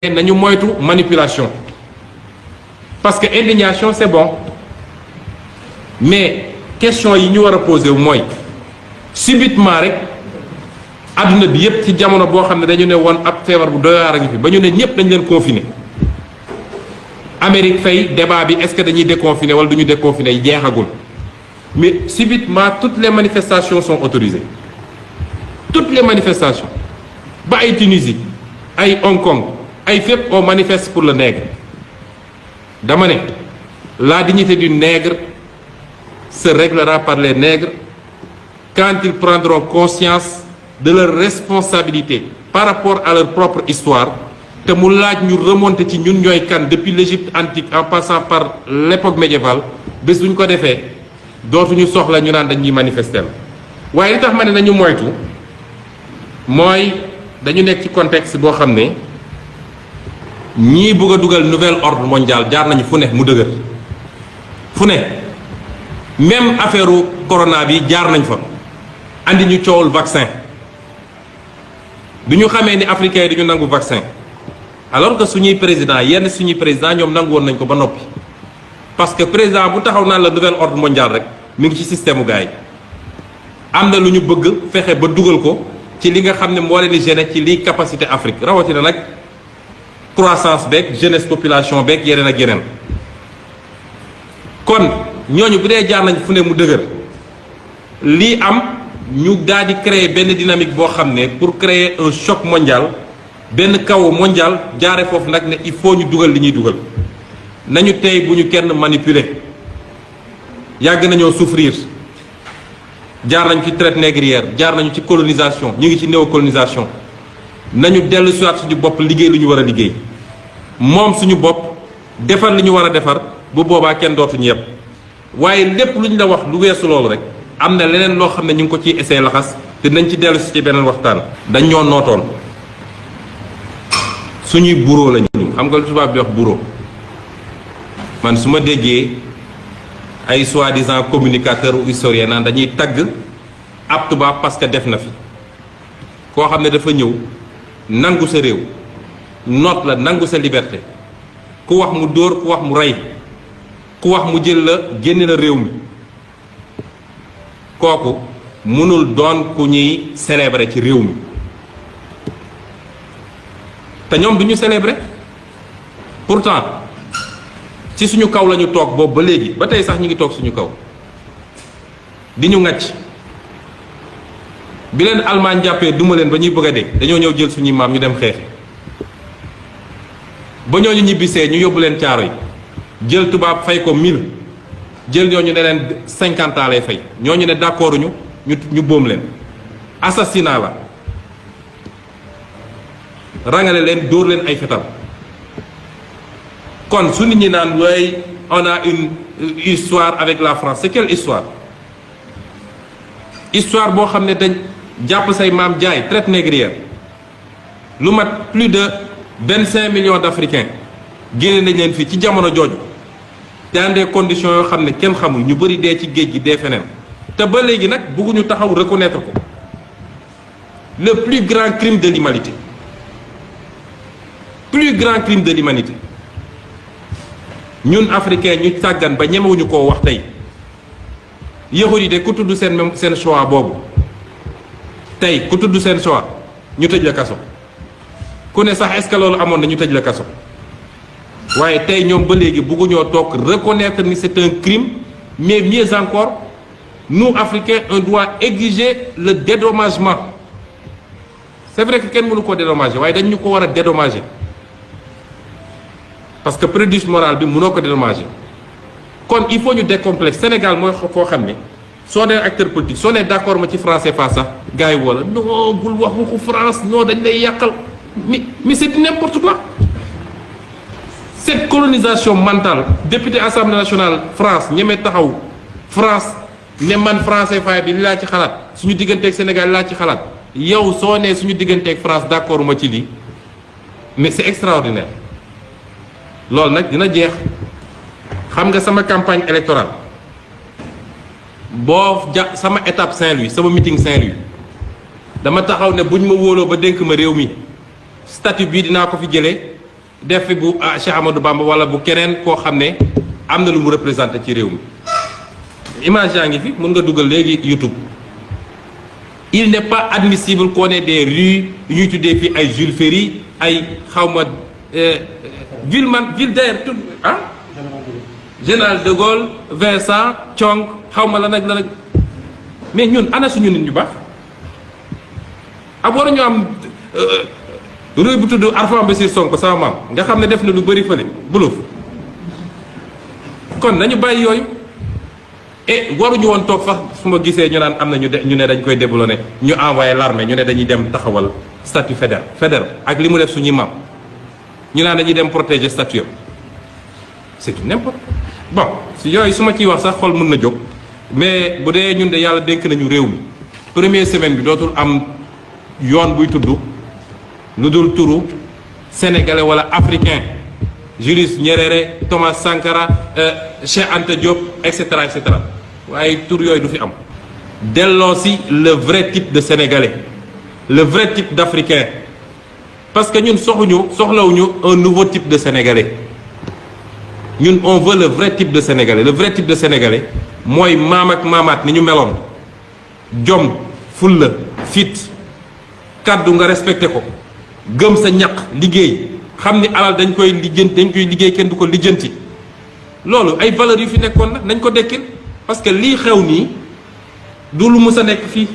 nañu moytu manipulation parce que indignation c'est bon mais question yi ñu war a poser wu mooy subitement rek adduna bi yépp ci jamono boo xam ne dañu ne woon ab feebar bu doy waar a ngi fi ba ñu ne ñépp dañ leen confiner Amérique fay débat bi est-ce que dañuy déconfiner wala duñu déconfiner yi jeexagul mais subitement toutes les manifestations sont autorisées toutes les manifestations ba ay Tunisie ay Hong Kong ay fépp on manifeste pour le nègre dama ne la dignité du nègre se réglera par les nègres quand ils prendront conscience de leur responsabilité par rapport à leur propre histoire te mu laaj ñu remonter ci ñun ñooy kan depuis l'Égypte antique en passant par l'époque médiévale bés bu ñu ko defee dootuñu soxla ñu naan dañuy manifester waaye li tax ma ne nañu moytu mooy dañu nekk ci contexte boo xam ne ñii bëgg a dugal nouvel ordre mondial jaar nañu fu ne mu dëgër fu ne même affaire corona bi jaar nañ fa andi ñu coowul vaccin bi ñu xamee ni africains yi dañu nangu vaccin alors que suñuy président yenn suñuy président ñoom nangu woon nañ ko ba noppi parce que président bu taxaw naan la nouvel ordre mondial rek mi ngi ci système gars yi am na lu ñu bëgg fexe ba dugal ko ci li nga xam ne moo leen di gêner ci liy capacité Afrique rawatina nag croissance beeg jeunesse population beeg yeneen ak yeneen kon ñooñu bu dee jaar nañ fu ne mu dëgër lii am ñu daal di créer benn dynamique boo xam ne pour créer un choc mondial benn chaos mondial jaare foofu nag ne il faut ñu dugal li ñuy dugal nañu tey bu ñu kenn manipuler yàgg nañoo souffrir jaar nañu ci traite négrière jaar nañu ci colonisation ñu ngi ci néocolonisation nañu dellu siwaat suñu bopp liggéey lu ñu war a liggéey moom suñu bopp defar li ñu war a defar bu boobaa kenn dootuñu yëpp waaye lépp lu ñu la wax lu weesu loolu rek am na leneen loo xam ne ñu ngi ko ciy essayé laxas te nañ ci dellu si ci beneen waxtaan. dañ ñoo nootoon suñuy bureau lañu xam nga lu tubaab bi wax bureau man su ma déggee ay soi-disant communicateur ou historien naan dañuy tagg ab tubaab parce que def na fi koo xam ne dafa ñëw nangu sa réew noot la nangu sa liberté ku wax mu dóor ku wax mu rey ku wax mu jël la génne la réew mi kooku mënul doon ku ñuy célébrer ci réew mi te ñoom du ñu célébrer pourtant ci suñu kaw la ñu toog boobu ba léegi ba tey sax ñu ngi toog suñu kaw di ñu ŋàcc bi leen Allemagne jàppee duma leen ba ñuy bëgg a dee dañoo ñëw jël suñuy maam ñu dem xeexi ba ñooñu ñibbisee ñu yóbbu leen caaro yi jël tubaab fay ko 1000 jël ñooñu ne leen 50 ans lay fay ñooñu ne d'accord ñu boom leen assassinat la rangale leen dóor leen ay fetal kon su nit ñi naan way on a une histoire avec la France c'est quelle histoire histoire boo xam ne dañ jàpp say maam jaay traite négrière lu mat plus de 25 millions d'Africains génne nañ leen fii ci jamono jooju dans des conditions yoo xam ne kenn xamul ñu bëri dee ci géej gi dee feneen te ba léegi nag bëgguñu taxaw reconnaître ko le plus grand crime de l'humanité ñun africains ñu sàggan ba ñemewuñu koo wax tey yahud yi de ku tudd seen choix boobu tey ku tudd seen choix ñu tëj la kaso ku ne sax est-ce que loolu amoon na ñu tëj la kaso waaye tey ñoom ba léegi bëgguñoo toog reconnaître ni c'est un crime mais mieux encore nous Africains on doit exiger le dédommagement c'est vrai que kenn mënu koo dédommager waaye dañ ñu ko war a dédommager parce que préjudice moral bi mënoo ko dédommager kon il faut ñu décomplexe Sénégal mooy foo xam ne soo nee acteur politique soo nee d'accord ma ci franc CFA sax gars yi wala non bul wax waxu France non dañ lay yàqal mais c'est n'importe quoi cette colonisation mentale député Assemblée nationale France ñemee taxaw France ne man franc CFA bi li laa ci xalaat suñu digganteeg Sénégal li laa ci xalaat yow soo nee suñu digganteeg France d'accord ma ci lii mais c'est extraordinaire loolu nag dina jeex xam nga sama campagne électorale boo sama étape Saint-Louis sama meeting Saint-Louis dama taxaw ne buñ ma wóoloo ba dénk ma réew mi statut bii dinaa ko fi jëlee def fi bu Cheikh Amadou Bamba wala bu keneen koo xam ne am na lu mu représenté ci réew mi image yaa ngi fi mun nga dugal léegi YouTube. Il n'est pas admissible qu'on ait des rues yu ñuy tuddee fii ay Jules Ferry ay xawma Ville tout ah Général de Gaulle Vincent Thiong xawma la nag mais ñun ana suñu nit ñu baax ab war ñu am rue bu tudd Arfan Bassir Sonko sama maam nga xam ne def na lu bëri fële buluf kon nañu bàyyi yooyu et waruñu woon toog sax su ma gisee ñu naan am na ñu ne dañ koy déboulonné ñu envoyé l'armée ñu ne dañuy dem taxawal statut fédéral ak li mu def suñuy maam ñu naan dañuy dem protéger statut c'est tout n'importe bon si yooyu su ma ciy wax sax xol mën na jóg mais bu dee ñun de yàlla dénk nañu réew mi première semaine bi dootul am yoon buy tudd lu dul turu sénégalais wala africain Julius Nyerere Thomas Sankara Cheikh Anta Diop et cetera waaye tur yooyu du fi am delloo si le vrai type de sénégalais le vrai type d'africain parce que ñun soxlawuñu un nouveau type de sénégalais ñun on veut le vrai type de sénégalais le vrai type de sénégalais mooy maam ak maamaat ni ñu meloon jom fulla fit kàddu nga respecté ko gëm sa ñaq liggéey xam ni alal dañ koy liggéey kenn du ko lijjanti loolu ay valeurs yu fi nekkoon nag nañ ko dekkil parce que lii xew nii du lu mus a nekk fii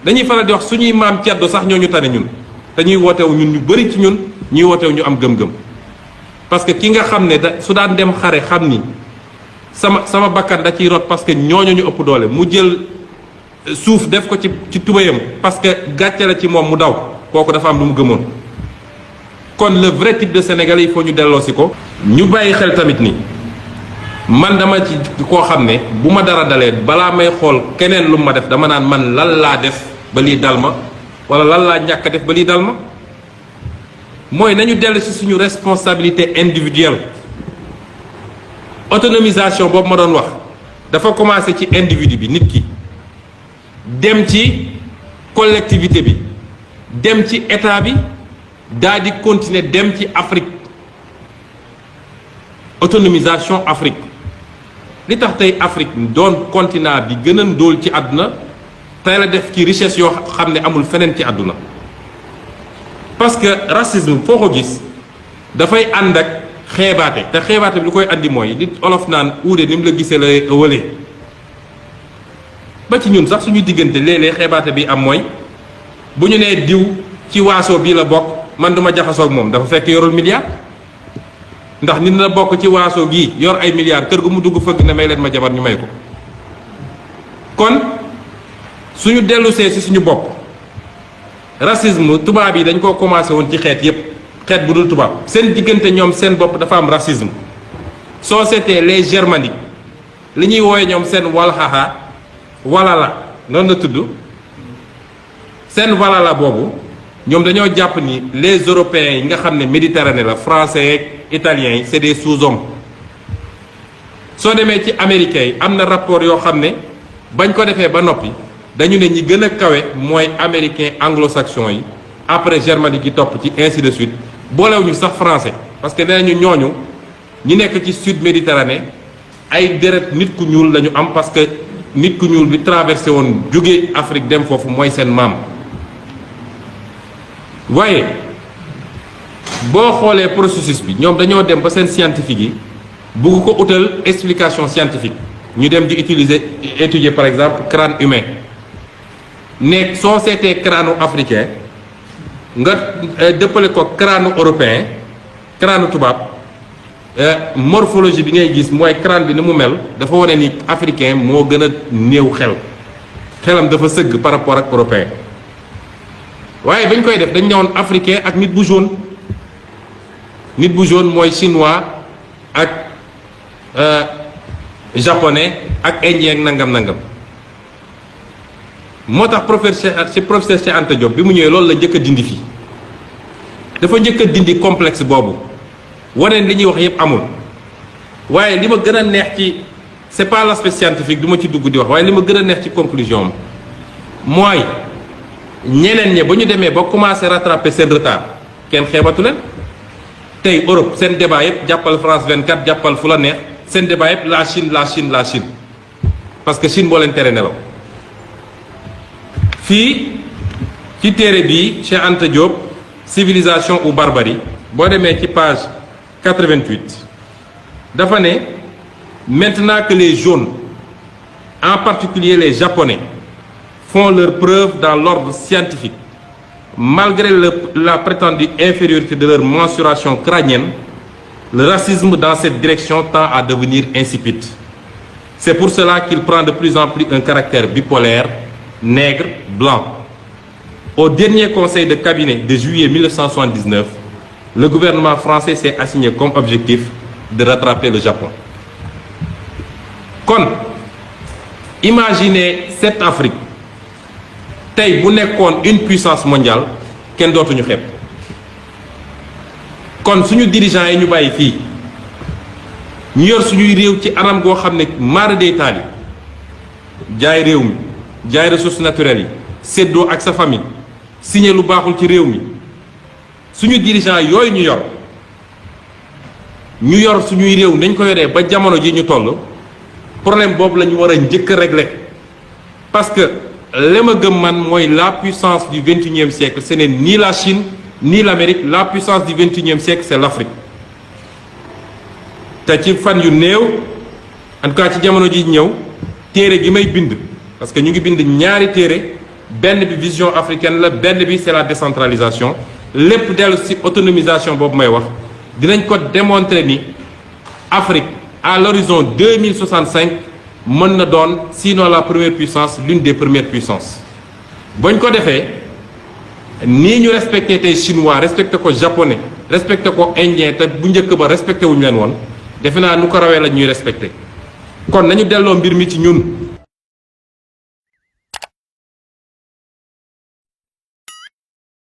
dañuy faral di wax suñuy maam ceddo sax ñoo ñu tane ñun dañuy wootewu ñun ñu bëri ci ñun ñuy wootewu ñu am gëm-gëm parce que ki nga xam ne su daan dem xare xam ni sama bakkan da ciy rot parce que ñooñu ñu ëpp doole mu jël suuf def ko ci tubayam parce que gàcce la ci moom mu daw kooku dafa am lu mu gëmoon kon le vrai type de sénégalais il faut ñu delloosi ko. ñu bàyyi xel tamit ni man dama ci koo xam ne bu ma dara dalee balaa may xool keneen lu ma def dama naan man lan laa def ba lii dal ma wala lan laa ñàkk a def ba lii dal ma mooy nañu dellu ci suñu responsabilité individuelle autonomisation boobu ma doon wax dafa commencé ci individu bi nit ki dem ci collectivité bi dem ci état bi. daa di continuer dem ci Afrique autonomisation Afrique li tax tey Afrique doon continent bi gën a ndóol ci àdduna tey la def ci richesse yoo xam ne amul feneen ci àdduna parce que racisme foo ko gis dafay ànd ak xeebaate te xeebaate bi lu koy andi mooy li olof naan uude ni mu la gisee la wëlee ba ci ñun sax suñu diggante léeg-léeg xeebaate bi am mooy bu ñu nee diw ci waaso bii la bokk man duma jaxasoo ak moom dafa fekk yorul milliard ndax nit na bokk ci waaso gii yor ay milliards kër gu mu dugg fëgg ne may leen ma jabar ñu may ko kon suñu dellusee ci suñu bopp racisme tubaab yi dañ koo commencé woon ci xeet yépp xeet bu dul tubaab seen diggante ñoom seen bopp dafa am racisme soo seetee les germaniques li ñuy wooye ñoom seen walxaxa walala noonu la tudd seen walala boobu ñoom dañoo jàpp ni les européens yi nga xam ne méditerranée la français ak italiens yi c'est des sous-hommes soo demee ci américains yi am na rapport yoo xam ne bañ ko defee ba noppi dañu ne ñi gën a kawe mooy américain anglo-saxon yi après germanique yi topp ci ainsi de suite boolewuñu sax français parce que nee nañu ñooñu ñi nekk ci sud méditerranée ay deret nit ku ñuul lañu am parce que nit ku ñuul bi traversé woon jóge Afrique dem foofu mooy seen maam waaye boo xoolee processus bi ñoom dañoo dem ba seen scientifique yi bugg ko utal explication scientifique ñu dem di étudier par exemple crâne humain ne soo seetee crâne africain nga dëppale ko crâne européen crâne tubaab morphologie bi ngay gis mooy crâne bi ni mu mel dafa wane ni africain moo gën a néew xelam dafa sëgg par rapport ak européen waaye bañ koy def dañ ñëwoon africain ak nit bu jaune mooy chinois ak japonais ak indien ak nangam moo tax professeur Cheikh Anta Diop bi mu ñëwee loolu la njëkk a dindi fii dafa njëkk a dindi complexe boobu wane li ñuy wax yépp amul waaye li ma gën a neex ci c'est pas l'aspect scientifique du ma ci dugg di wax waaye li ma gën a neex ci conclusion am mooy ñeneen ñi ba ñu demee ba commencé rattraper seen retard kenn xeebatu leen tey Europe seen débat yëpp jàppal France 24 jàppal fu la neex seen débat yëpp la Chine la Chine la Chine parce que Chine moo leen tere nelaw. fii ci téere bii Cheikh Anta Diop civilisation ou barbarie boo demee ci page 88 dafa ne maintenant que les jaunes en particulier les japonais font leur preuve dans l'ordre scientifique malgré la prétendue infériorité de leur mensuration crânienne, le racisme dans cette direction tend à devenir insipide. C'est pour cela qu'il prend de plus en plus un caractère bipolaire, nègre, blanc. Au dernier conseil de cabinet de juillet 1979, le gouvernement français s'est assigné comme objectif de rattraper le Japon. Kon, imaginez cette Afrique. tey bu nekkoon une puissance mondiale kenn dootuñu xeeb kon suñu dirigeants yi ñu bàyyi fii ñu yor suñuy réew ci anam goo xam ne mara day taali jaay réew mi jaay ressources naturelles yi séddoo ak sa famille signé lu baaxul ci réew mi suñu dirigeants yooyu ñu yor suñuy réew nañ ko yoree ba jamono ji ñu toll problème boobu la ñu war a njëkk a régler parce que li ma gëm man mooy la puissance du 21e siècle ce n'est ni la Chine ni l'Amérique la puissance du 21e siècle c'est l'Afrique te ci fan yu néew en tout cas ci jamono ji ñëw téere gi may bind parce que ñu ngi bind ñaari téere benn bi vision africaine la benn bi c'est la décentralisation lépp dellu ci autonomisation boobu may wax dinañ ko démontrer ni Afrique à l'horizon 2065 mën na doon sinon la première puissance l'une des premières puissances bañ ko defee nii ñu respecté tey chinois respecté ko japonais respecté ko indien te bu njëkk ba respecté wuñu leen woon defe naa nu ko rawee la ñuy respecté kon nañu delloo mbir mi ci ñun